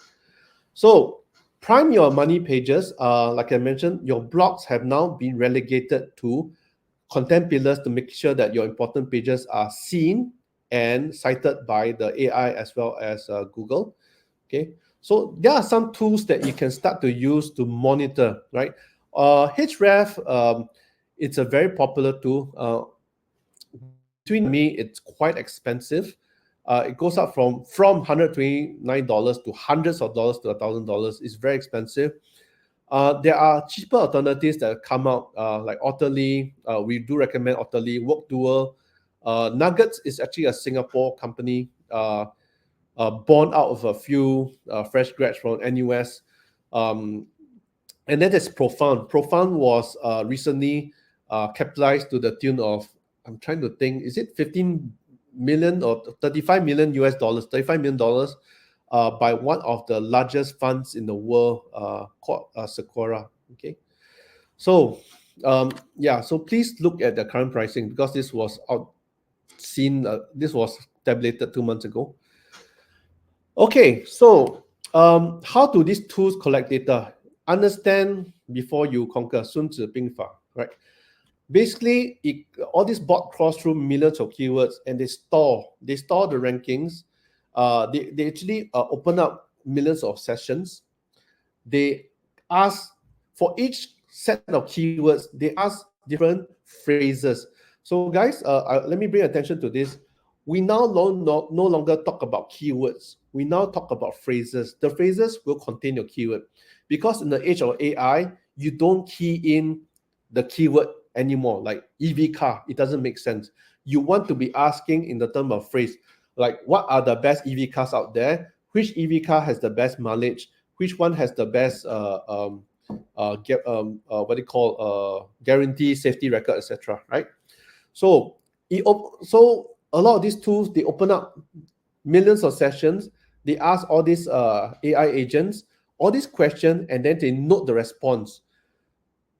So prime your money pages. Like I mentioned, your blogs have now been relegated to content pillars to make sure that your important pages are seen and cited by the AI as well as Google. Okay, so there are some tools that you can start to use to monitor, right? Href, it's a very popular tool. Between me, it's quite expensive. It goes up from $129 to hundreds of dollars to $1,000. It's very expensive. There are cheaper alternatives that come out, like Otterly. We do recommend Otterly. WorkDuel. Nuggets is actually a Singapore company, born out of a few fresh grads from NUS. And then there's Profound. Profound was recently capitalized to the tune of, I'm trying to think, is it 15 million or 35 million US dollars, $35 million by one of the largest funds in the world, called Sequoia. Okay. So, yeah, so please look at the current pricing, because this was this was tabulated 2 months ago. Okay, so how do these tools collect data? Understand before you conquer, 孙子兵法, right? Basically, all these bot cross through millions of keywords, and they store the rankings. They actually open up millions of sessions. They ask for each set of keywords, they ask different phrases. So guys, let me bring attention to this. We now no longer talk about keywords. We now talk about phrases. The phrases will contain your keyword, because in the age of AI, you don't key in the keyword anymore. Like EV car, it doesn't make sense. You want to be asking in the term of phrase, like what are the best EV cars out there? Which EV car has the best mileage? Which one has the best what do you call, guarantee safety record, etc. Right? So so a lot of these tools, they open up millions of sessions. They ask all these AI agents all these questions, and then they note the response.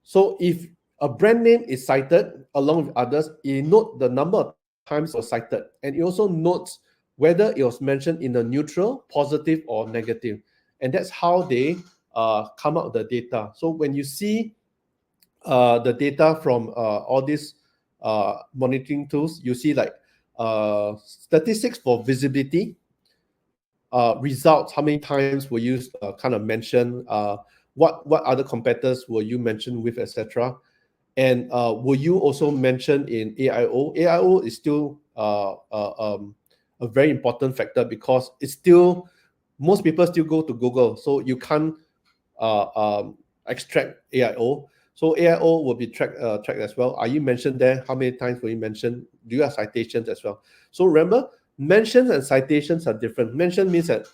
So if a brand name is cited along with others, it notes the number of times it was cited, and it also notes whether it was mentioned in a neutral, positive, or negative. And that's how they come out the data. So when you see the data from all these monitoring tools, you see like statistics for visibility, results, how many times were you kind of mentioned, what other competitors were you mentioned with, etc. And were you also mentioned in AIO? AIO is still a very important factor, because it's still, most people still go to Google, so you can't extract AIO. So AIO will be tracked as well. Are you mentioned there? How many times were you mentioned? Do you have citations as well? So remember, mentions and citations are different. Mention means that,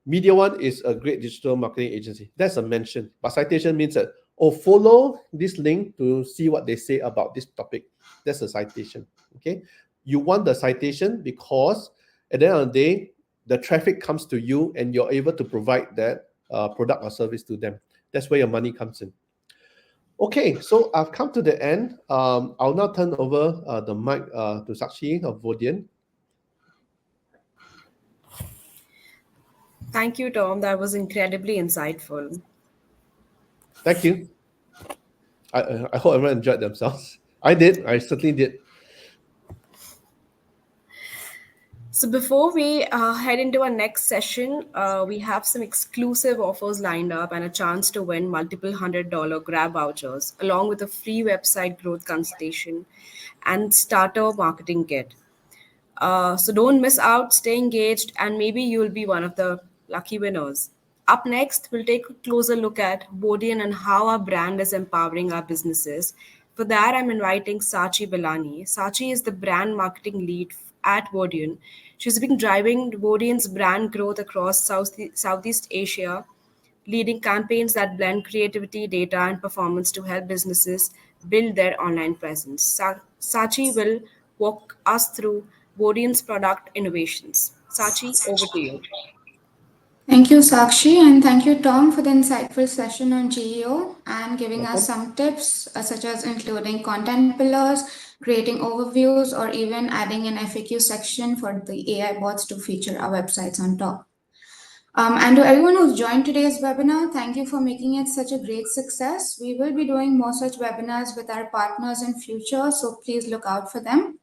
MediaOne is a great digital marketing agency. That's a mention. But citation means that, follow this link to see what they say about this topic. That's a citation. Okay. You want the citation because at the end of the day, the traffic comes to you and you're able to provide that product or service to them. That's where your money comes in. Okay, so I've come to the end. I'll now turn over the mic to Sakshi of Vodien. Thank you, Tom. That was incredibly insightful. Thank you. I hope everyone enjoyed themselves. I did. I certainly did. So before we head into our next session, we have some exclusive offers lined up and a chance to win multiple $100 grab vouchers, along with a free website growth consultation and starter marketing kit. So don't miss out, stay engaged, and maybe you'll be one of the lucky winners. Up next, we'll take a closer look at Vodien and how our brand is empowering our businesses. For that, I'm inviting Saachi Belani. Saachi is the brand marketing lead at Vodien. She's been driving Vodien's brand growth across Southeast Asia, leading campaigns that blend creativity, data, and performance to help businesses build their online presence. Sachi will walk us through Vodien's product innovations. Sachi, over to you. Thank you, Sakshi, and thank you, Tom, for the insightful session on GEO and giving us Welcome. some tips, such as including content pillars, creating overviews, or even adding an FAQ section for the AI bots to feature our websites on top. And to everyone who's joined today's webinar, thank you for making it such a great success. We will be doing more such webinars with our partners in future, so please look out for them.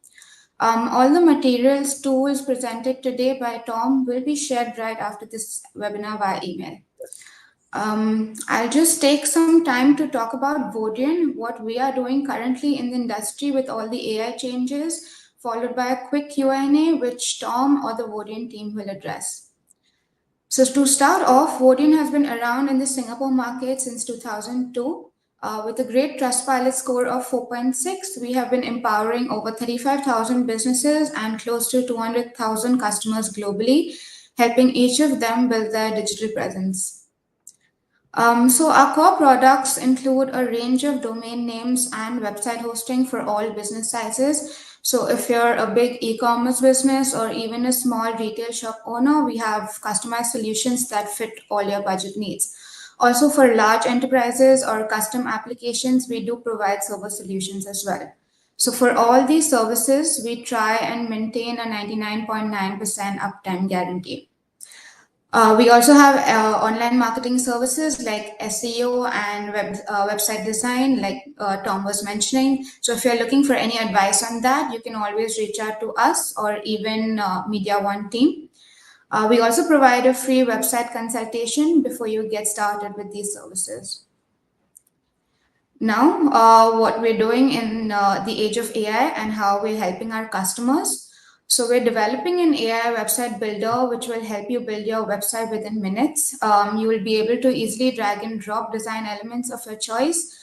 All the materials, tools presented today by Tom will be shared right after this webinar via email. I'll just take some time to talk about Vodien, what we are doing currently in the industry with all the AI changes, followed by a quick Q&A, which Tom or the Vodien team will address. So to start off, Vodien has been around in the Singapore market since 2002. With a great Trustpilot score of 4.6, we have been empowering over 35,000 businesses and close to 200,000 customers globally, helping each of them build their digital presence. So our core products include a range of domain names and website hosting for all business sizes. So if you're a big e-commerce business or even a small retail shop owner, we have customized solutions that fit all your budget needs. Also for large enterprises or custom applications, we do provide server solutions as well. So for all these services, we try and maintain a 99.9% uptime guarantee. We also have online marketing services like SEO and website design, like Tom was mentioning. So if you're looking for any advice on that, you can always reach out to us or even MediaOne team. We also provide a free website consultation before you get started with these services. Now, what we're doing in the age of AI and how we're helping our customers. So we're developing an AI website builder, which will help you build your website within minutes. You will be able to easily drag and drop design elements of your choice,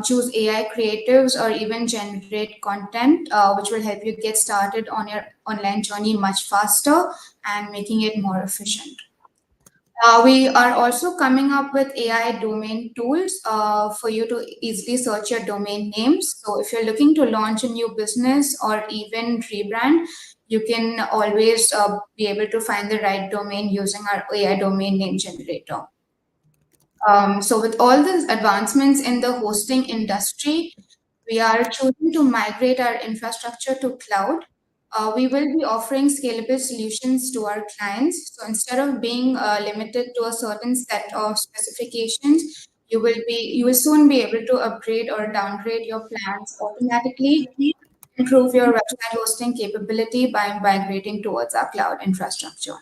choose AI creatives, or even generate content, which will help you get started on your online journey much faster and making it more efficient. We are also coming up with AI domain tools for you to easily search your domain names. So if you're looking to launch a new business or even rebrand, you can always be able to find the right domain using our AI domain name generator. So with all these advancements in the hosting industry, we are choosing to migrate our infrastructure to cloud. We will be offering scalable solutions to our clients. So instead of being limited to a certain set of specifications, you will soon be able to upgrade or downgrade your plans automatically, improve your website hosting capability by migrating towards our cloud infrastructure.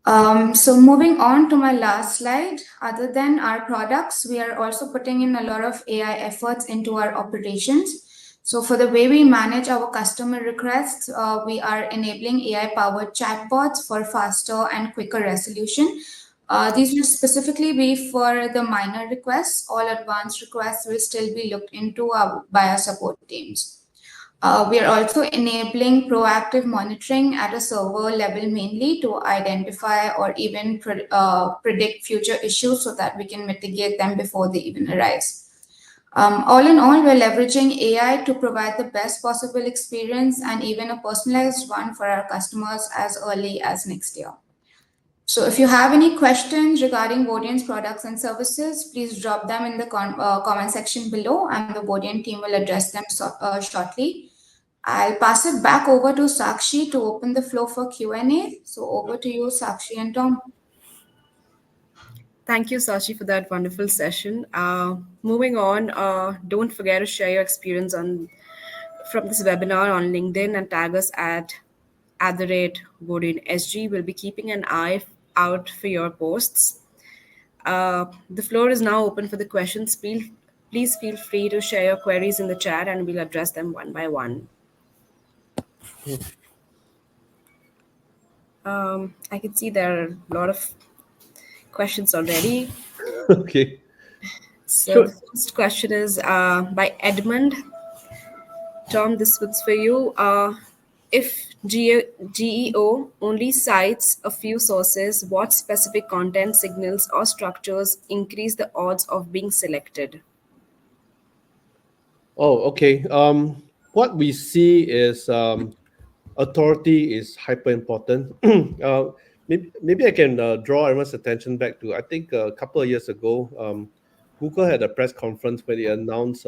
So moving on to my last slide, other than our products, we are also putting in a lot of AI efforts into our operations. So for the way we manage our customer requests, we are enabling AI-powered chatbots for faster and quicker resolution. These will specifically be for the minor requests. All advanced requests will still be looked into by our support teams. We are also enabling proactive monitoring at a server level mainly to identify or even predict future issues so that we can mitigate them before they even arise. All in all, we're leveraging AI to provide the best possible experience and even a personalized one for our customers as early as next year. So if you have any questions regarding Vodien's products and services, please drop them in the comment section below and the Vodien team will address them shortly. I'll pass it back over to Sakshi to open the floor for Q&A. So over to you, Sakshi and Tom. Thank you, Sachi, for that wonderful session. Moving on, don't forget to share your experience from this webinar on LinkedIn and tag us at the rate SG. We'll be keeping an eye out for your posts. The floor is now open for the questions. Please feel free to share your queries in the chat and we'll address them one by one. I can see there are a lot of questions already. Okay, So sure. the first question is by Edmund. Tom, this one's for you. If GEO only cites a few sources, what specific content signals or structures increase the odds of being selected? Oh, okay. What we see is authority is hyper important. Maybe I can draw everyone's attention back to, I think a couple of years ago, Google had a press conference where they announced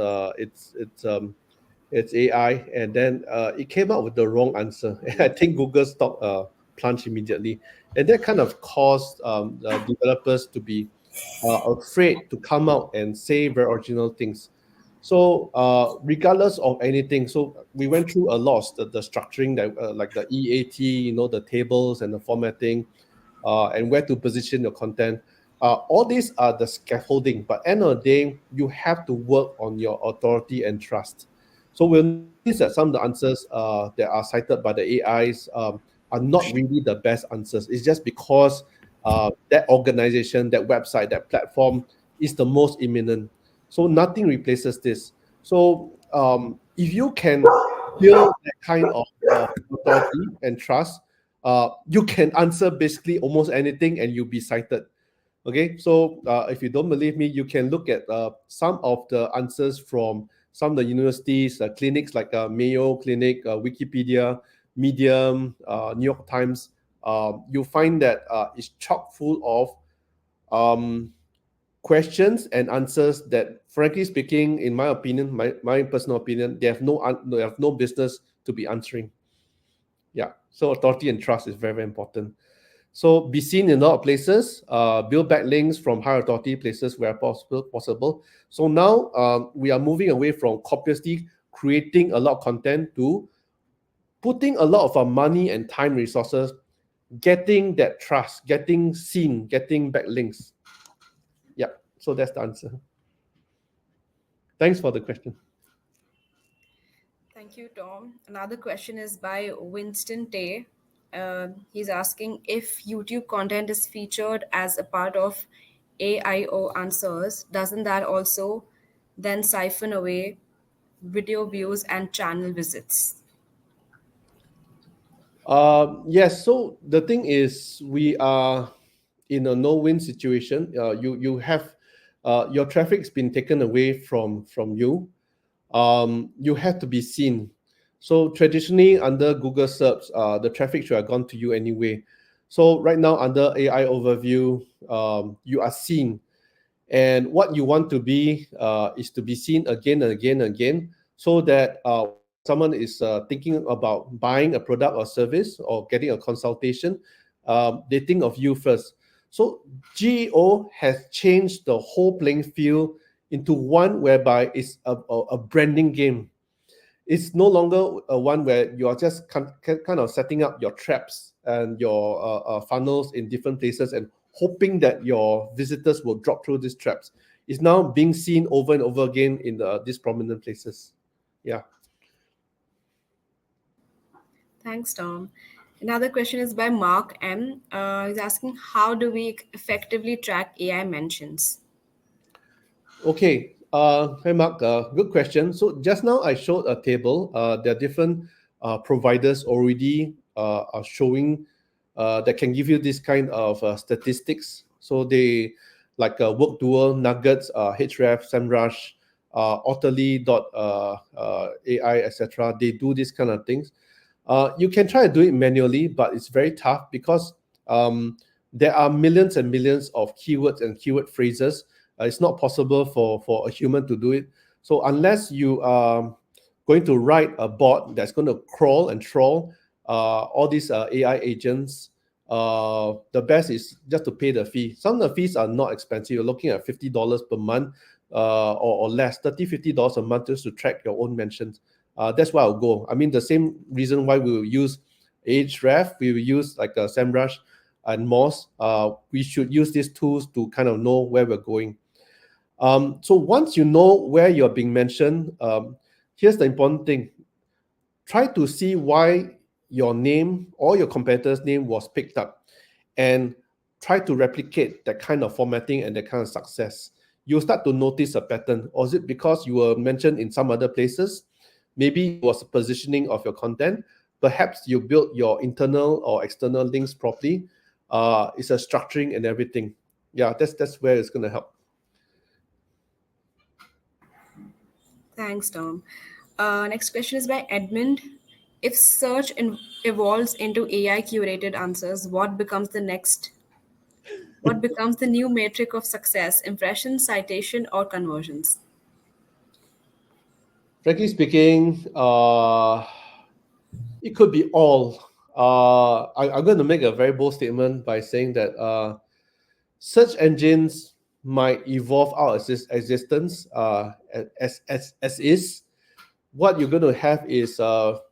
it's AI, and then it came out with the wrong answer. I think Google stock plunged immediately, and that kind of caused the developers to be afraid to come out and say very original things. So regardless of anything, so we went through a lot of the structuring that like the EAT, the tables and the formatting, and where to position your content. All these are the scaffolding, but end of the day, you have to work on your authority and trust. So we'll notice that some of the answers that are cited by the AIs are not really the best answers. It's just because that organization, that website, that platform is the most imminent. So nothing replaces this. So if you can build that kind of authority and trust, you can answer basically almost anything and you'll be cited. Okay, so if you don't believe me, you can look at some of the answers from some of the universities, clinics like Mayo Clinic, Wikipedia, Medium, New York Times. You'll find that it's chock full of um, questions and answers that, frankly speaking, in my opinion, my personal opinion, they have no business to be answering. Yeah, so authority and trust is very, very important. So be seen in a lot of places. Build backlinks from high authority places where possible. So now we are moving away from copiously creating a lot of content to putting a lot of our money and time resources getting that trust, getting seen, getting backlinks. Yeah. So that's the answer. Thanks for the question. Thank you, Tom. Another question is by Winston Tay. He's asking if YouTube content is featured as a part of AIO answers, doesn't that also then siphon away video views and channel visits? Yes. So the thing is, we are in a no-win situation. You have your traffic's been taken away from you. You have to be seen. So traditionally, under Google search, the traffic should have gone to you anyway. So right now, under AI overview, you are seen, and what you want to be is to be seen again and again and again, so that when someone is thinking about buying a product or service or getting a consultation, they think of you first. So GEO has changed the whole playing field into one whereby it's a branding game. It's no longer a one where you are just kind of setting up your traps and your funnels in different places and hoping that your visitors will drop through these traps. It's now being seen over and over again in these prominent places. Yeah. Thanks, Tom. Another question is by Mark M. He's asking how do we effectively track AI mentions? Okay. Hi, Mark. Good question. So just now I showed a table. There are different providers already are showing that can give you this kind of statistics. So they like WorkDuel, Nuggets, Href, SEMrush, AI, etc. They do these kind of things. You can try to do it manually, but it's very tough because there are millions and millions of keywords and keyword phrases. It's not possible for a human to do it. So unless you are going to write a bot that's going to crawl and troll all these AI agents, the best is just to pay the fee. Some of the fees are not expensive. You're looking at $50 per month or less, $30, $50 a month just to track your own mentions. That's why I'll go. I mean, the same reason why we will use Ahrefs, we will use like a SEMrush and Moz. We should use these tools to kind of know where we're going. So once you know where you're being mentioned, here's the important thing. Try to see why your name or your competitor's name was picked up. And try to replicate that kind of formatting and that kind of success, you'll start to notice a pattern. Or is it because you were mentioned in some other places? Maybe it was the positioning of your content. Perhaps you built your internal or external links properly. It's a structuring and everything. Yeah, that's where it's going to help. Thanks, Tom. Next question is by Edmund. If search evolves into AI curated answers, what becomes the next? What becomes the new metric of success? Impressions, citation, or conversions? Frankly speaking, it could be all. I'm going to make a very bold statement by saying that search engines might evolve out of existence as is. What you're going to have is not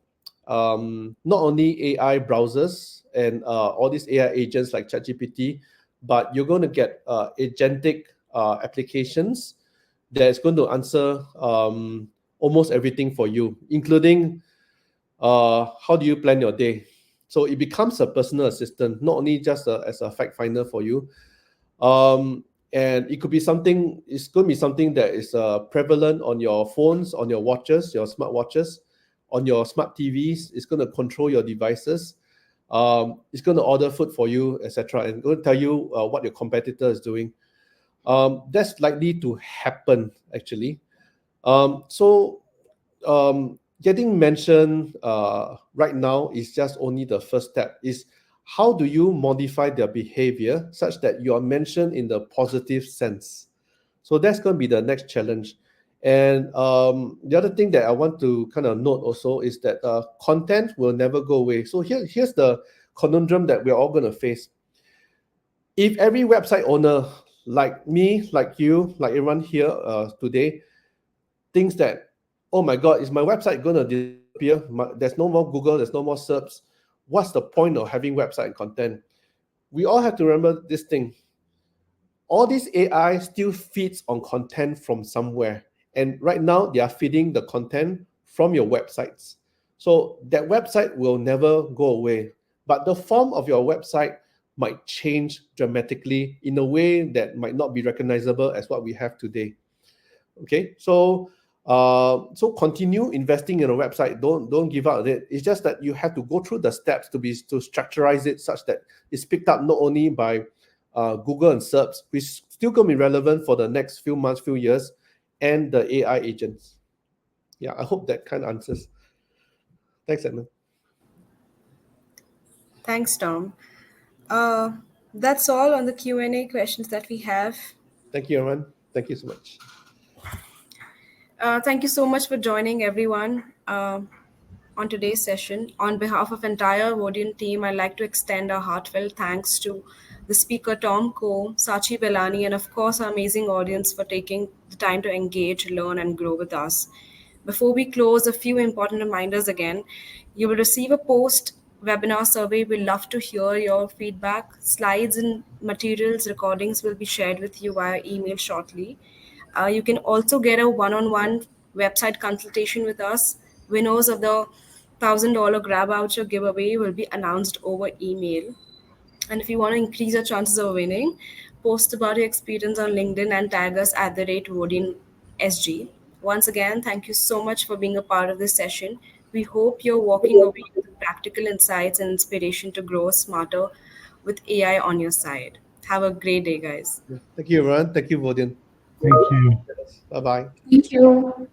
only AI browsers and all these AI agents like ChatGPT, but you're going to get agentic applications that's going to answer almost everything for you, including how do you plan your day. So it becomes a personal assistant, not only just as a fact finder for you. And it could be something, it's going to be something that is prevalent on your phones, on your watches, your smart watches, on your smart TVs. It's going to control your devices. It's going to order food for you, etc., and going to tell you what your competitor is doing. That's likely to happen actually. So getting mentioned right now is just only the first step. Is how do you modify their behavior such that you are mentioned in the positive sense? So that's going to be the next challenge. And the other thing that I want to kind of note also is that content will never go away. So here's the conundrum that we're all going to face. If every website owner, like me, like you, like everyone here today, thinks that, oh my God, is my website going to disappear? There's no more Google, there's no more SERPs. What's the point of having website and content? We all have to remember this thing. All this AI still feeds on content from somewhere. And right now, they are feeding the content from your websites. So that website will never go away. But the form of your website might change dramatically in a way that might not be recognizable as what we have today. Okay, so continue investing in a website. Don't give up on it. It's just that you have to go through the steps to structurize it such that it's picked up not only by Google and SERPs, which is still going to be relevant for the next few months, few years, and the AI agents. Yeah, I hope that kind of answers. Thanks, Edmund. Thanks, Tom. That's all on the Q&A questions that we have. Thank you, everyone. Thank you so much. Thank you so much for joining, everyone, on today's session. On behalf of entire Vodien team, I'd like to extend our heartfelt thanks to the speaker, Tom Ko, Saachi Belani, and of course, our amazing audience for taking the time to engage, learn, and grow with us. Before we close, a few important reminders again. You will receive a post webinar survey. We'd love to hear your feedback. Slides and materials recordings will be shared with you via email shortly. You can also get a one-on-one website consultation with us. Winners of the $1,000 grab voucher giveaway will be announced over email. And if you want to increase your chances of winning, post about your experience on LinkedIn and tag us at the rate Vodien SG. Once again, thank you so much for being a part of this session. We hope you're walking away with practical insights and inspiration to grow smarter with AI on your side. Have a great day, guys. Thank you, everyone. Thank you, Vodien. Thank you. Bye-bye. Thank you.